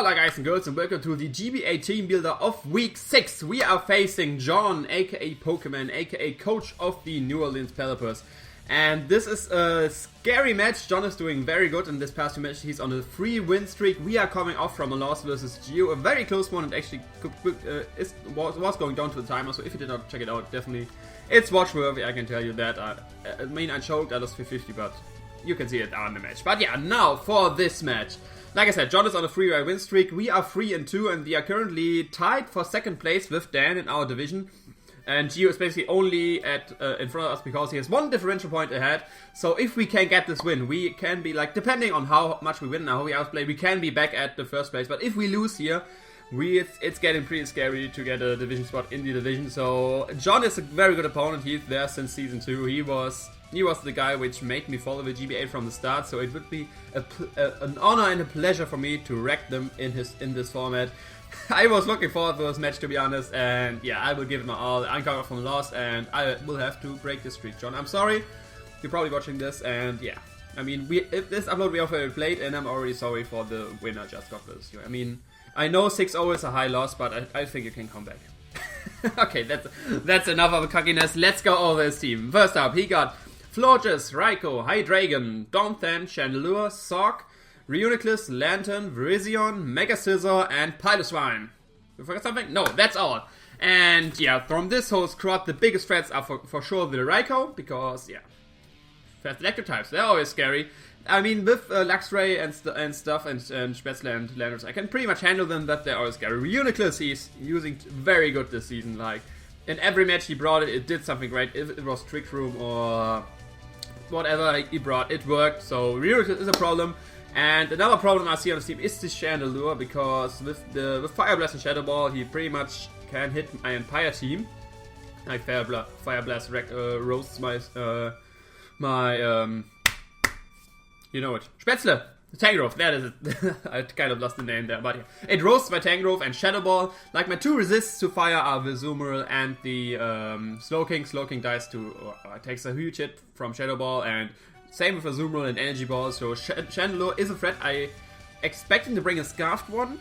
Hola guys and girls and welcome to the GBA team builder of week 6. We are facing John, aka Pokemon, aka coach of the New Orleans Pelippers. And this is a scary match. John is doing very good in this past 2 matches. He's on a 3-win streak. We are coming off from a loss versus Geo, a very close one, and actually was going down to the timer. So if you did not check it out, definitely it's watch worthy. I can tell you that. I mean, I choked, I lost 50, but you can see it on the match. But yeah, now for this match. Like I said, John is on a 3-win streak. We are 3-2, and we are currently tied for 2nd place with Dan in our division. And Gio is basically only in front of us because he has 1 differential point ahead. So if we can get this win, we can be like, depending on how much we win and how we outplay, we can be back at the 1st place. But if we lose here, it's getting pretty scary to get a division spot in the division. So John is a very good opponent. He's there since season 2. He was the guy which made me follow the GBA from the start. So it would be an honor and a pleasure for me to wreck them in this format. I was looking forward to this match, to be honest, and yeah, I will give it my all. I'm coming from a loss, and I will have to break this streak, John. I'm sorry. You're probably watching this, and yeah. I mean, if this upload we already played, and I'm already sorry for the win I just got this year. I mean, I know 6-0 is a high loss, but I think you can come back. Okay, that's enough of a cockiness. Let's go over his team. First up, he got Florges, Raikou, Hydreigon, Domthan, Chandelure, Sock, Reuniclus, Lantern, Virizion, Mega Scizor, and Piloswine. You forgot something? No, that's all. And yeah, from this whole squad, the biggest threats are for sure the Raikou, because yeah, fast electric types, they're always scary. I mean, with Luxray and stuff, and Spätzle and Landers, I can pretty much handle them, but they're always scary. Reuniclus, he's using very good this season. Like, in every match he brought it did something great. If it was Trick Room or whatever he brought, it worked. So Reuniclus is a problem. And another problem I see on the team is this Chandelure, because with Fire Blast and Shadow Ball, he pretty much can hit my entire team. Like Fire Blast roasts my you know it, Spätzle, Tangrowth, that is it. I kind of lost the name there, but yeah. It roasts my Tangrowth and Shadow Ball. Like, my 2 resists to fire are the Zoomerl and the Slowking. Slowking dies takes a huge hit from Shadow Ball, and same with Azumarill and Energy Ball, so Chandelure is a threat. I expect him to bring a Scarfed one.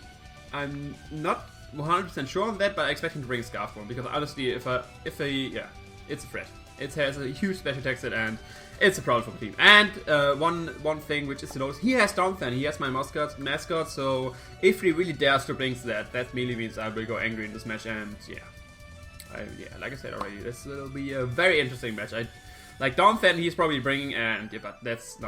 I'm not 100% sure on that, but I expect him to bring a Scarfed one, because honestly, it's a threat. It has a huge special attack set, and it's a problem for the team. And one thing which is to notice, he has Domthan, he has my mascot, so if he really dares to bring that mainly means I will go angry in this match, and yeah. Like I said already, this will be a very interesting match. Like Domthan, he's probably bringing, and yeah, but that's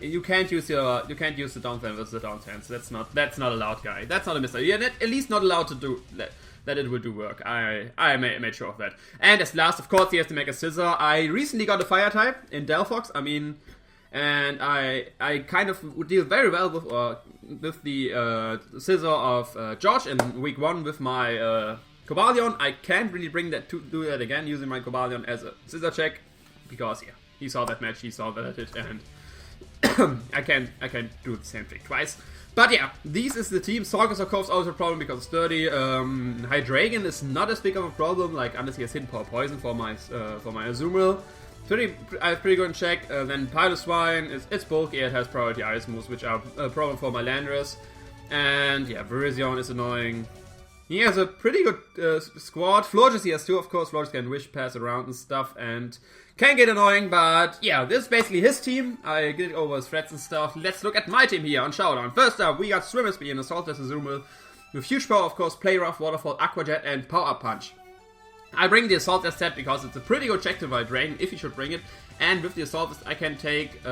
you can't use the Domthan versus the Domthan. So that's not allowed, guy. That's not a mistake. You're at least not allowed to do that. It will do work. I made sure of that. And as last, of course, he has to make a Scizor. I recently got a Fire type in Delphox. I mean, and I kind of would deal very well with the Scizor of George in week 1 with my Cobalion. I can't really do that again using my Cobalion as a Scizor check. Because, yeah, he saw that match, he saw that I did, and I can't do the same thing twice. But yeah, this is the team. Sorg is of course also a problem because it's sturdy. Hydreigon is not as big of a problem, like unless he has hidden power poison for my Azumarill. I have pretty good in check. Then Piloswine, it's bulky, it has priority ice moves, which are a problem for my Landorus. And yeah, Virizion is annoying. He has a pretty good squad. Florges he has too, of course. Florges can wish, pass around and stuff, and can get annoying, but yeah, this is basically his team. I get over his threats and stuff. Let's look at my team here on Showdown. First up, we got Swimmer Speed and Assault as Azumarill. With huge power, of course, Play Rough, Waterfall, Aqua Jet, and Power Up Punch. I bring the Assault as set because it's a pretty good check to avoid Drain, if he should bring it. And with the Assault I can take,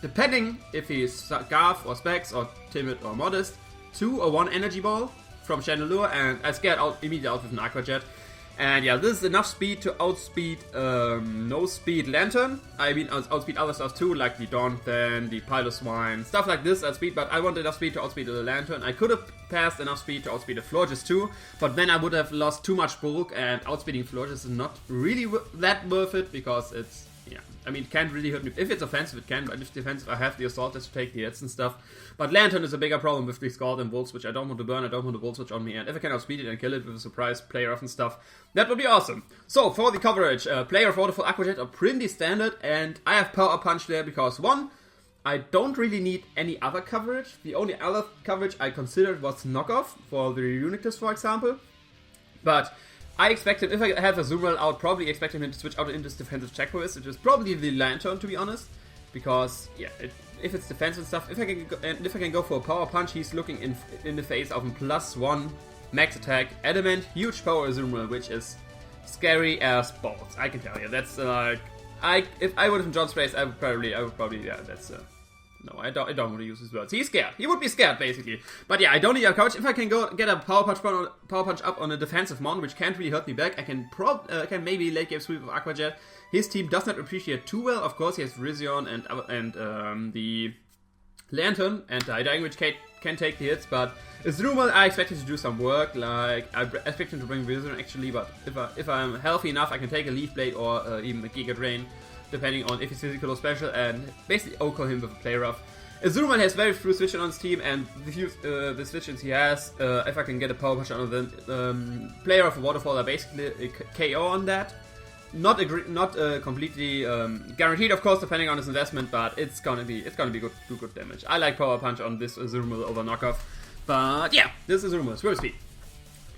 depending if he's Garth or Specs or Timid or Modest, 2 or 1 Energy Ball from Chandelure, and I scared immediately out with an Aqua Jet. And yeah, this is enough speed to outspeed no speed Lantern. I mean, outspeed other stuff too, like the Domthan, the Piloswine, stuff like this outspeed, but I want enough speed to outspeed the Lantern. I could have passed enough speed to outspeed the Florges too, but then I would have lost too much bulk, and outspeeding Florges is not really that worth it, because it's, yeah, I mean, it can't really hurt me. If it's offensive, it can, but if it's defensive, I have the Assault to take the hits and stuff. But Lantern is a bigger problem with the Scald and Volt Switch. I don't want to burn, I don't want to Volt Switch on me, and if I can outspeed it and kill it with a surprise player off and stuff, that would be awesome. So, for the coverage, player of Waterfall, Aqua Jet are pretty standard, and I have Power Punch there because, 1, I don't really need any other coverage. The only other coverage I considered was knockoff for the Reuniclus, for example. But I expected, if I have a Zoomer, I would probably expect him to switch out into this defensive check with, which is probably the Lantern, to be honest. Because, yeah, if it's defense and stuff, if I can go for a power punch, he's looking in the face of a +1 max attack, adamant, huge power Zoomer, which is scary as balls. I can tell you. That's like, if I would have John Sprays, I would probably, yeah, that's no, I don't want to use his words. He's scared. He would be scared, basically. But yeah, I don't need a coverage. If I can get a power punch up on a defensive mon, which can't really hurt me back, I can maybe late game sweep of Aquajet. His team does not appreciate too well. Of course, he has Rizion and the Lantern, and the Dying Witch can take the hits, but Azumarill, I expect him to do some work. Like, I expect him to bring Rizion, actually, but if I'm healthy enough, I can take a Leaf Blade or even a Giga Drain, depending on if he's physical or special, and basically OHKO him with a Play Rough. Azumarill has very few switches on his team, and the switches he has, if I can get a Power Punch on the Play Rough or Waterfall, are basically a KO on that. Not completely guaranteed, of course, depending on his investment, but it's gonna be good damage. I like Power Punch on this Azumarill over knockoff, but yeah, this is Azumarill, Swirl Speed.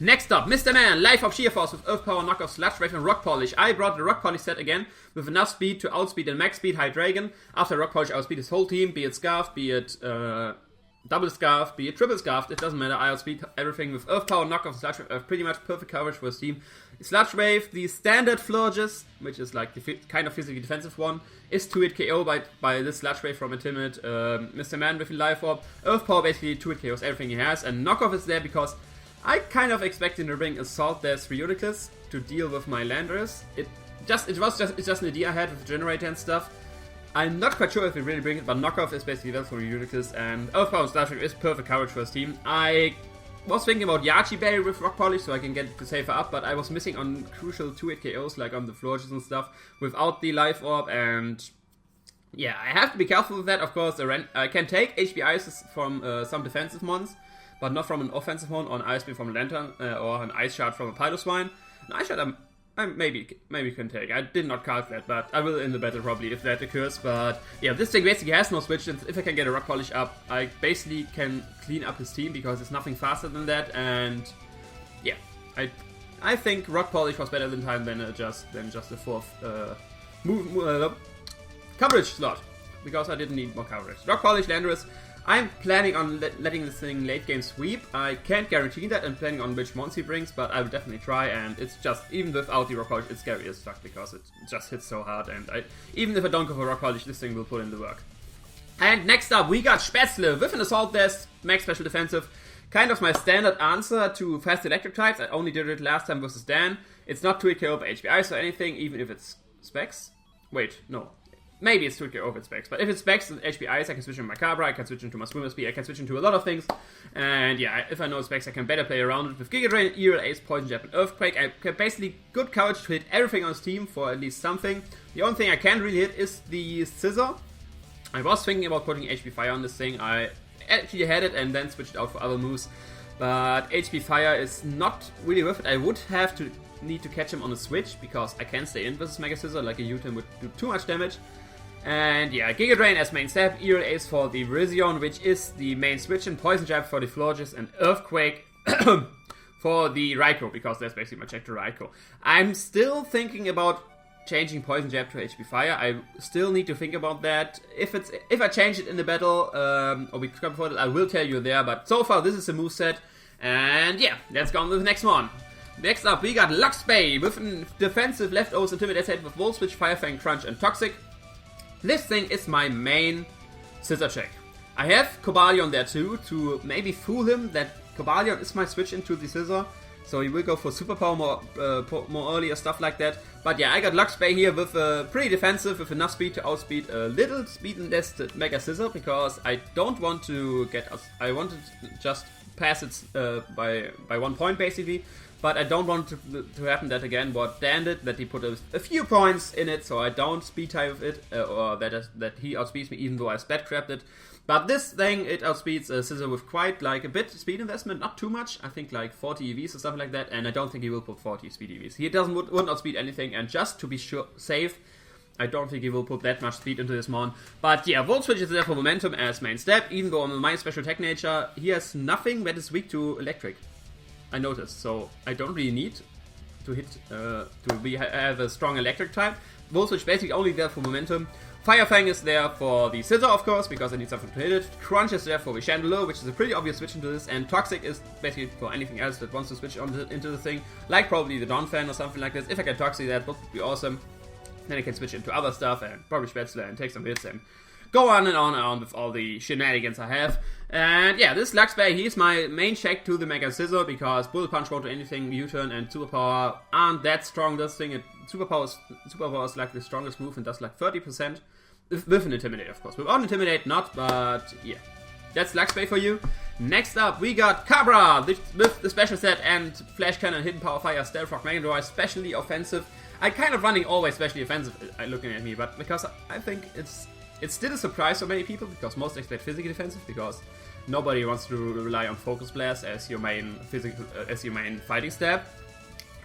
Next up, Mr. Man, Life of Sheer Force with Earth Power, Knockoff, Sludge Wave, and Rock Polish. I brought the Rock Polish set again with enough speed to outspeed and max speed High Dragon. After Rock Polish, outspeed his whole team, be it Scarf, be it Double Scarf, be it Triple Scarf, it doesn't matter. I outspeed everything with Earth Power, Knockoff, Sludge Wave. Pretty much perfect coverage for his team. Sludge Wave, the standard Flurges, which is like the kind of physically defensive one, is 2-hit KO by this Sludge Wave from a timid Mr. Man with a Life Orb. Earth Power basically 2-hit KOs everything he has, and Knockoff is there because I kind of expect him to bring Assault Death Reuniclus to deal with my Landorus. It's just an idea I had with the generator and stuff. I'm not quite sure if we really bring it, but Knockoff is basically well for Reuniclus, and Earth Power and Sludge Wave is perfect coverage for his team. I was thinking about Yachi Berry with Rock Polish so I can get the safer up, but I was missing on crucial 2-hit KOs like on the Florges and stuff without the Life Orb, and yeah, I have to be careful with that. Of course, I can take HBIs from some defensive mons, but not from an offensive one, or an Ice Beam from a Lantern, or an Ice Shard from a Piloswine. An Ice Shard I maybe can take. I did not cast that, but I will in the battle probably if that occurs. But yeah, this thing basically has no switch, and if I can get a Rock Polish up, I basically can clean up his team because it's nothing faster than that. And yeah, I think Rock Polish was better than time than just the fourth coverage slot, because I didn't need more coverage. Rock Polish, Landorus. I'm planning on letting this thing late game sweep. I can't guarantee that. I'm planning on which mons he brings, but I will definitely try. And it's just, even without the Rock Polish, it's scary as fuck because it just hits so hard. And even if I don't go for Rock Polish, this thing will put in the work. And next up, we got Spätzle with an Assault Death, max special defensive. Kind of my standard answer to fast electric types. I only did it last time versus Dan. It's not 2-hit KO by HBIs or anything, even if it's specs. Wait, no. Maybe it's 2-hit KO if it's specs, but if it's specs and HBIs, I can switch into my Cabra, I can switch into my Swimmer Speed, I can switch into a lot of things. And yeah, if I know specs, I can better play around it with Giga Drain, Earl, Ace, Poison Jab, and Earthquake. I can basically good coverage to hit everything on his team for at least something. The only thing I can't really hit is the Scissor. I was thinking about putting HP Fire on this thing. I actually had it and then switched out for other moves. But HP Fire is not really worth it. I would have to need to catch him on a switch because I can stay in versus Mega Scissor, like a U-turn would do too much damage. And yeah, Giga Drain as main stab, Earl Ace for the Rizion, which is the main switch, and Poison Jab for the Florges, and Earthquake for the Raikou, because that's basically my check to Raikou. I'm still thinking about changing Poison Jab to HP Fire. I still need to think about that. If I change it in the battle, or we come for it, I will tell you there, but so far this is the moveset. And yeah, let's go on to the next one. Next up, we got Luxbay with a defensive leftovers Intimidate set with Volt Switch, Fire Fang, Crunch, and Toxic. This thing is my main Scissor check. I have Cobalion there too, to maybe fool him that Cobalion is my switch into the Scissor. So he will go for Superpower more early or stuff like that. But yeah, I got Luxbay here with pretty defensive, with enough speed to outspeed a little speed and less Mega Scissor, because I don't want to get us. I want to just pass it by 1 point basically. But I don't want to happen that again what Dan did, that he put a few points in it, so I don't speed tie with it, or that he outspeeds me even though I splat trapped it. But this thing, it outspeeds Scissor with quite like a bit speed investment, not too much, I think like 40 EVs or something like that, and I don't think he will put 40 speed EVs. He wouldn't outspeed anything, and just to be safe, I don't think he will put that much speed into this mon. But yeah, Volt Switch is there for momentum as main step, even though on my special attack nature, he has nothing that is weak to electric. I noticed, so I don't really need to hit, have a strong electric type. Volt Switch basically only there for momentum. Fire Fang is there for the Scissor, of course, because I need something to hit it. Crunch is there for the Chandelier, which is a pretty obvious switch into this. And Toxic is basically for anything else that wants to switch into the thing. Like probably the Dawn Fan or something like this. If I get Toxic, that would be awesome. Then I can switch into other stuff and probably Spätzle and take some hits and go on and on and on with all the shenanigans I have. And yeah, this Luxbay, he's my main check to the Mega Scissor because Bullet Punch won't do anything, U-Turn and Superpower aren't that strong. This thing, Superpower is like the strongest move and does like 30%. With an Intimidate, of course. Without Intimidate, not, but yeah. That's Luxbay for you. Next up, we got Cabra with the special set and Flash Cannon, Hidden Power Fire, Stealth Rock, Mega Drive, specially offensive. I'm kind of running always specially offensive looking at me, but because I think it's still a surprise for many people, because most expect physically defensive, because nobody wants to rely on Focus Blast as your main fighting step.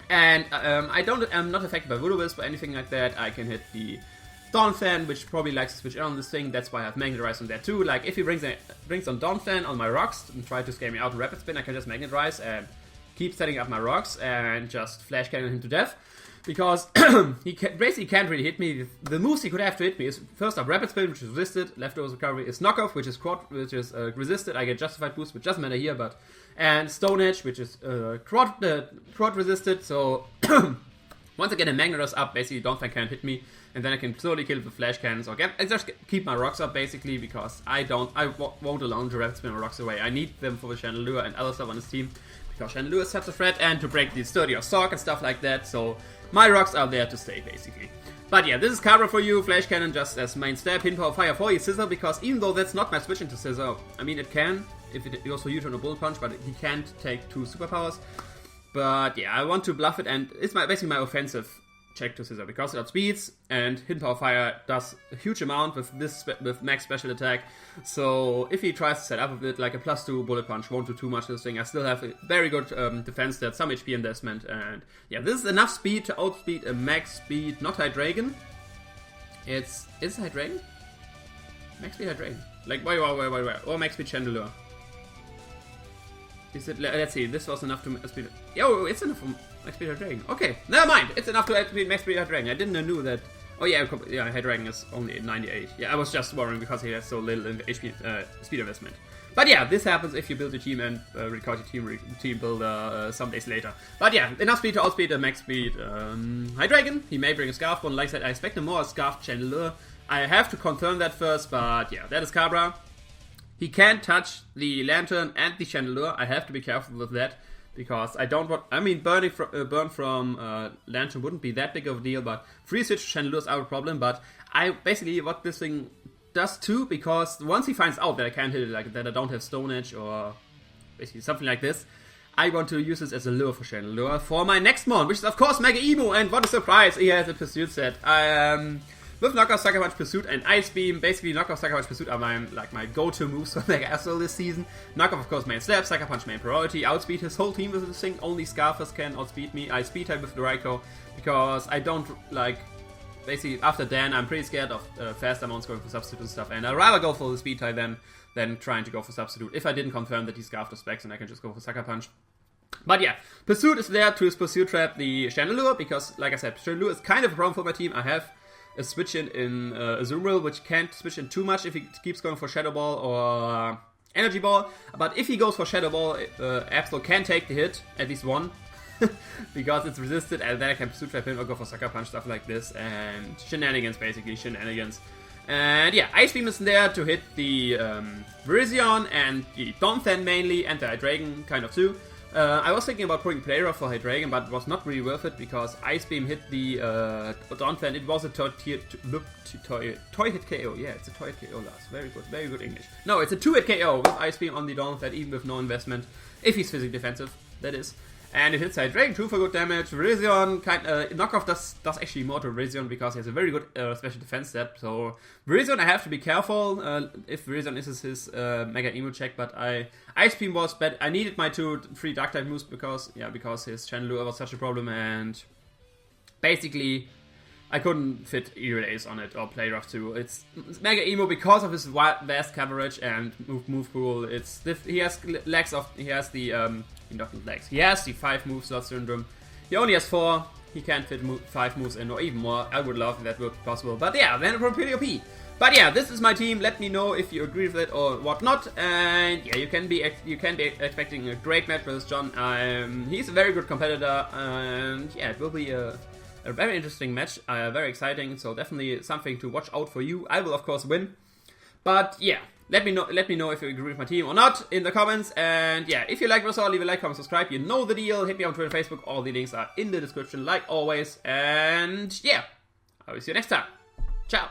And I'm not affected by Voodoo Wisp or anything like that. I can hit the Dawn Fan, which probably likes to switch on this thing. That's why I have Magnetize on there too. Like if he brings on Dawn Fan on my rocks and try to scare me out in Rapid Spin, I can just Magnetize and keep setting up my rocks and just Flash Cannon him to death. Because he basically can't really hit me. The moves he could have to hit me is first up Rapid Spin, which is resisted. Leftovers Recovery is Knockoff, which is resisted. I get Justified Boost, which doesn't matter here, but and Stone Edge, which is quad resisted. So once I get a Magnetize up, basically Dawn Fan can't hit me, and then I can slowly kill with Flash Cannons or I just keep my rocks up basically because I won't allow him to Rapid Spin my rocks away. I need them for the Chandelier and other stuff on his team because Chandelier is such a threat and to break the Sturdy or Sork and stuff like that. So my rocks are there to stay, basically. But yeah, this is Cabra for you. Flash Cannon just as main step. Hidden Power Fire for your Scissor, because even though that's not my switch into Scissor, I mean, it can, if it also U-Turn or Bullet Punch, but he can't take 2 superpowers. But yeah, I want to bluff it, and it's basically my offensive check to Scissor, because it outspeeds, and Hidden Power Fire does a huge amount with max special attack. So if he tries to set up a bit like a +2 Bullet Punch, won't do too much to this thing. I still have a very good defense stat, some HP investment, and yeah, this is enough speed to outspeed a max speed, not Hydreigon. Is it Hydreigon? Max speed Hydreigon. Like, wait, or max speed Chandelier. Is it, let's see, this was enough to speed. Yo, it's enough for max speed Hydreigon. Okay, never mind, it's enough to max speed Hydreigon. I didn't know that. Oh yeah, Hydreigon is only 98. Yeah, I was just worrying because he has so little in HP speed investment. But yeah, this happens if you build a team and record your team builder some days later. But yeah, enough speed to outspeed a max speed Hydreigon. He may bring a Scarf Bone. Like I said, I expect a more Scarf Chandelier. I have to confirm that first, but yeah, that is Cabra. He can't touch the Lantern and the Chandelier. I have to be careful with that, because I don't want... I mean, burn from Lantern wouldn't be that big of a deal, but free switch Chandeliers are a problem. But I basically, what this thing does too, because once he finds out that I can't hit it, like that I don't have Stone Edge or basically something like this, I want to use this as a lure for Chandelier for my next mon, which is of course Mega Emo, and what a surprise, he has a Pursuit set. With Knockoff, Sucker Punch, Pursuit, and Ice Beam, basically Knockoff, Sucker Punch, Pursuit are my go-to moves for Mega Astral this season. Knockoff, of course, main step, Sucker Punch, main priority, outspeed his whole team with this thing, only Scarfers can outspeed me. I speed type with the Raikou, because I don't like... Basically, after Dan, I'm pretty scared of fast amounts going for substitute and stuff, and I'd rather go for the speed type than trying to go for substitute. If I didn't confirm that he's Scarfed or specs, and I can just go for Sucker Punch. But yeah, Pursuit is there to Pursuit trap the Chandelier, because, like I said, Chandelier is kind of a problem for my team. I have a switch in Azumarill, which can't switch in too much if he keeps going for Shadow Ball or Energy Ball. But if he goes for Shadow Ball, Absol can take the hit, at least one, because it's resisted, and then I can Pursuit Trap him or go for Sucker Punch, stuff like this, and shenanigans, basically, shenanigans. And yeah, Ice Beam is there to hit the Virizion and the Donphan mainly, and the Hydreigon kind of too. I was thinking about putting Player for Hydreigon, but it was not really worth it because Ice Beam hit the Donphan. It was a toy hit KO. Yeah, it's a toy hit KO, Lars. Very good English. No, it's a 2-hit KO with Ice Beam on the Donphan, even with no investment. If he's physically defensive, that is. And it hits Hydreigon, 2 for good damage. Virizion, Knockoff does actually more to Virizion because he has a very good special defense stat. So Virizion, I have to be careful if Virizion is his Mega Emo check. But Ice Beam was bad. I needed my 2 free Dark type moves because his Chandelier was such a problem. And basically, I couldn't fit Erase on it or play rough 2. It's mega emo because of his vast coverage and move pool. He has legs of he has the not legs. He has the 5 move slot syndrome. He only has 4. He can't fit 5 moves in or even more. I would love if that were possible. But yeah, then it would be pretty OP. But yeah, this is my team. Let me know if you agree with it or whatnot. And yeah, you can be expecting a great match versus John. He's a very good competitor, and yeah, it will be a very interesting match. Very exciting. So definitely something to watch out for you. I will of course win. But yeah, let me know if you agree with my team or not in the comments. And yeah, if you like what I saw, leave a like, comment, subscribe. You know the deal. Hit me on Twitter and Facebook. All the links are in the description, like always. And yeah, I will see you next time. Ciao.